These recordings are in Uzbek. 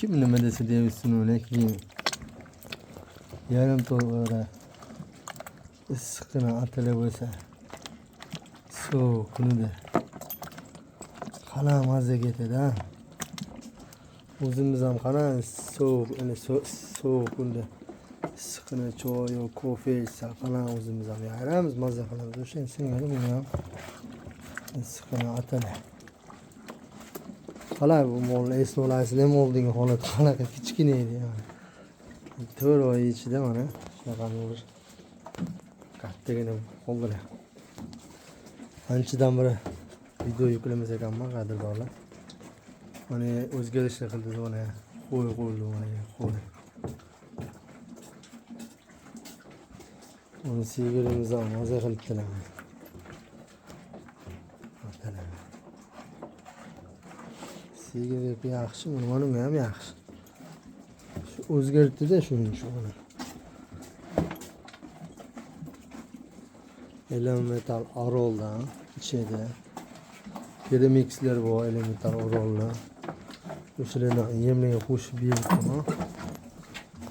kim nima desa desin lekin yarim to'g'ri issiqqina atala bo'lsa sovuq kunida qana mazza ketadi. O'zimiz ham qana sovuq kunda issiqqina choy yo kofe ichsa qana o'zimiz ham yayramiz, mazza qilamiz. O'sha singari buni ham issiqqina atala. Qalay bu molni esni olasizlarmi, oldingi holat qanaqa kichkina edi yani. 4 oy ichida mana shunaqa bir kattagina qoldilar. Anchadan beri video yuklamas ekanman, qadrdonlar. Mana o'zgarishlar qildi mana qo'ydi mana qo'y. Uni sigirimiz ham mazza qilibdilar. Sigir yaxshi, mana ham yaxshi. Shu o'zgartdi-da shuning uchun. Elemental oroldan ichida Keremixlar bor, elemental orollar. O'shalarni yemlarga qo'shib beribman.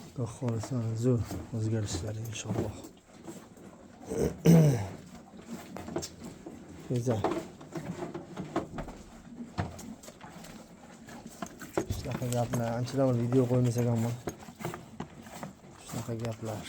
Xudo xolisa zo'r o'zgarishlar inshaalloh. Güzel. Shunaqa gaplar, anchadan video qo'ymasak ham shunaqa gaplar.